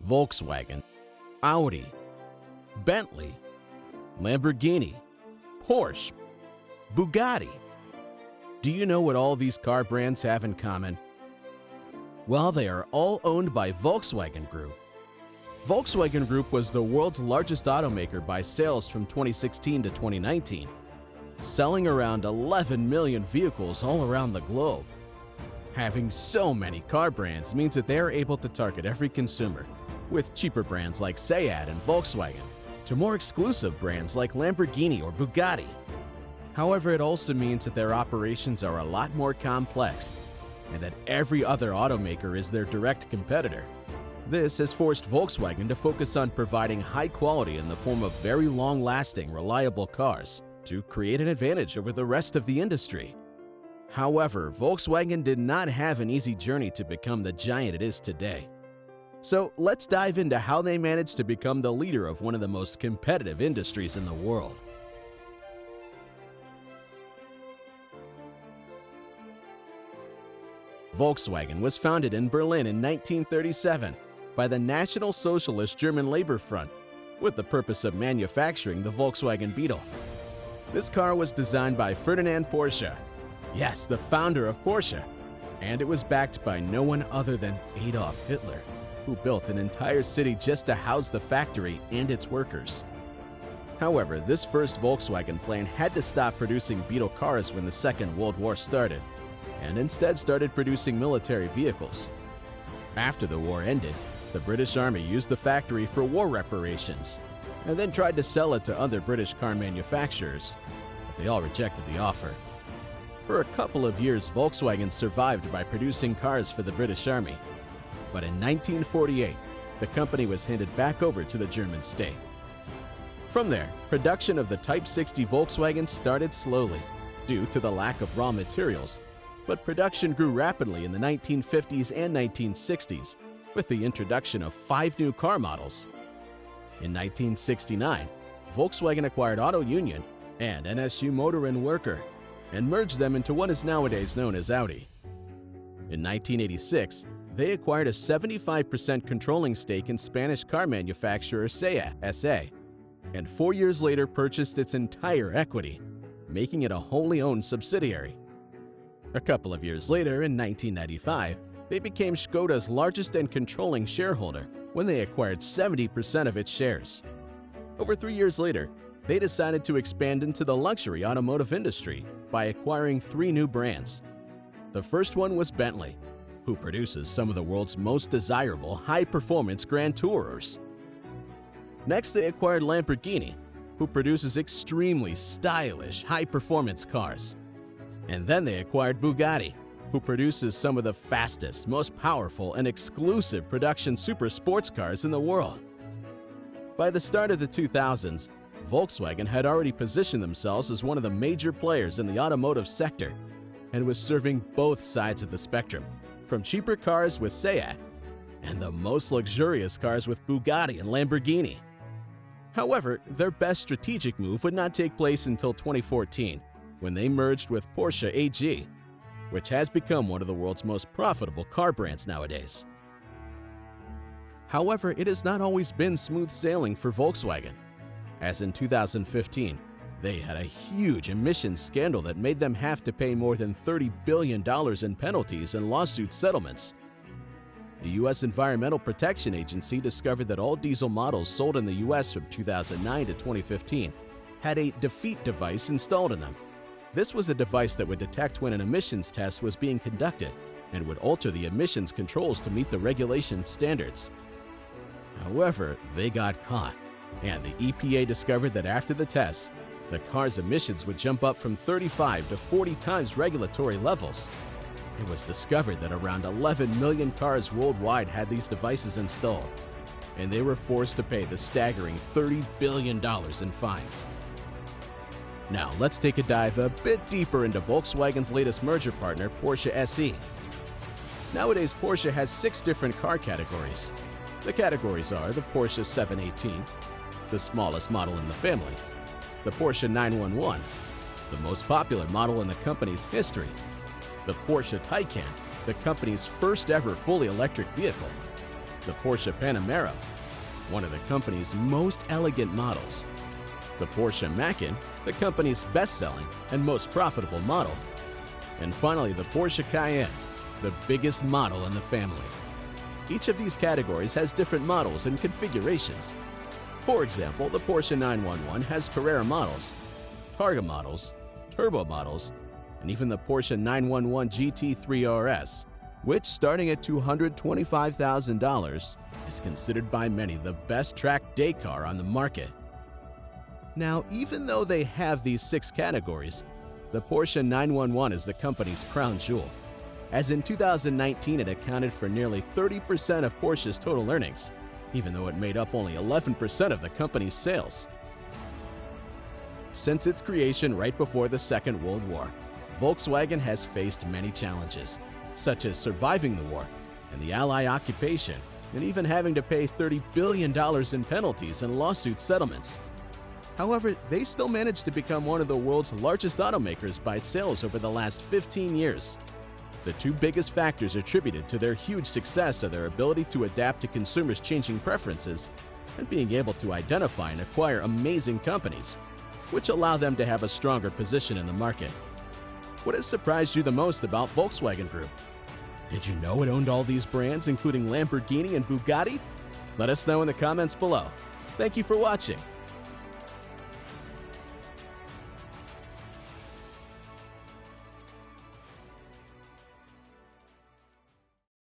Volkswagen, Audi, Bentley, Lamborghini, Porsche, Bugatti. Do you know what all these car brands have in common? Well, they are all owned by Volkswagen Group. Volkswagen Group was the world's largest automaker by sales from 2016 to 2019, selling around 11 million vehicles all around the globe. Having so many car brands means that they are able to target every consumer, with cheaper brands like Seat and Volkswagen, to more exclusive brands like Lamborghini or Bugatti. However, it also means that their operations are a lot more complex, and that every other automaker is their direct competitor. This has forced Volkswagen to focus on providing high quality in the form of very long-lasting, reliable cars to create an advantage over the rest of the industry. However, Volkswagen did not have an easy journey to become the giant it is today. So let's dive into how they managed to become the leader of one of the most competitive industries in the world. Volkswagen was founded in Berlin in 1937 by the National Socialist German Labor Front with the purpose of manufacturing the Volkswagen Beetle. This car was designed by Ferdinand Porsche, yes, the founder of Porsche, and it was backed by no one other than Adolf Hitler, who built an entire city just to house the factory and its workers. However, this first Volkswagen plant had to stop producing Beetle cars when the Second World War started, and instead started producing military vehicles. After the war ended, the British Army used the factory for war reparations, and then tried to sell it to other British car manufacturers, but they all rejected the offer. For a couple of years, Volkswagen survived by producing cars for the British Army, but in 1948, the company was handed back over to the German state. From there, production of the Type 60 Volkswagen started slowly due to the lack of raw materials, but production grew rapidly in the 1950s and 1960s with the introduction of 5 new car models. In 1969, Volkswagen acquired Auto Union and NSU Motor and Worker and merged them into what is nowadays known as Audi. In 1986, they acquired a 75% controlling stake in Spanish car manufacturer SEAT SA, and 4 years later purchased its entire equity, making it a wholly owned subsidiary. A couple of years later, in 1995, they became Škoda's largest and controlling shareholder when they acquired 70% of its shares. Over 3 years later, they decided to expand into the luxury automotive industry by acquiring 3 new brands. The first one was Bentley, who produces some of the world's most desirable high-performance Grand Tourers. Next, they acquired Lamborghini, who produces extremely stylish, high-performance cars. And then they acquired Bugatti, who produces some of the fastest, most powerful, and exclusive production super sports cars in the world. By the start of the 2000s, Volkswagen had already positioned themselves as one of the major players in the automotive sector and was serving both sides of the spectrum, from cheaper cars with SEAT and the most luxurious cars with Bugatti and Lamborghini. However, their best strategic move would not take place until 2014, when they merged with Porsche AG, which has become one of the world's most profitable car brands nowadays. However, it has not always been smooth sailing for Volkswagen, as in 2015, they had a huge emissions scandal that made them have to pay more than $30 billion in penalties and lawsuit settlements. The U.S. Environmental Protection Agency discovered that all diesel models sold in the U.S. from 2009 to 2015 had a defeat device installed in them. This was a device that would detect when an emissions test was being conducted and would alter the emissions controls to meet the regulation standards. However, they got caught, and the EPA discovered that after the tests, the car's emissions would jump up from 35 to 40 times regulatory levels. It was discovered that around 11 million cars worldwide had these devices installed, and they were forced to pay the staggering $30 billion in fines. Now, let's take a dive a bit deeper into Volkswagen's latest merger partner, Porsche SE. Nowadays, Porsche has 6 different car categories. The categories are the Porsche 718, the smallest model in the family, the Porsche 911, the most popular model in the company's history, the Porsche Taycan, the company's first ever fully electric vehicle, the Porsche Panamera, one of the company's most elegant models, the Porsche Macan, the company's best-selling and most profitable model, and finally the Porsche Cayenne, the biggest model in the family. Each of these categories has different models and configurations. For example, the Porsche 911 has Carrera models, Targa models, Turbo models, and even the Porsche 911 GT3 RS, which, starting at $225,000, is considered by many the best track day car on the market. Now, even though they have these 6 categories, the Porsche 911 is the company's crown jewel, as in 2019 it accounted for nearly 30% of Porsche's total earnings, even though it made up only 11% of the company's sales. Since its creation right before the Second World War, Volkswagen has faced many challenges, such as surviving the war and the Allied occupation, and even having to pay $30 billion in penalties and lawsuit settlements. However, they still managed to become one of the world's largest automakers by sales over the last 15 years. The 2 biggest factors attributed to their huge success are their ability to adapt to consumers' changing preferences and being able to identify and acquire amazing companies, which allow them to have a stronger position in the market. What has surprised you the most about Volkswagen Group? Did you know it owned all these brands, including Lamborghini and Bugatti? Let us know in the comments below. Thank you for watching.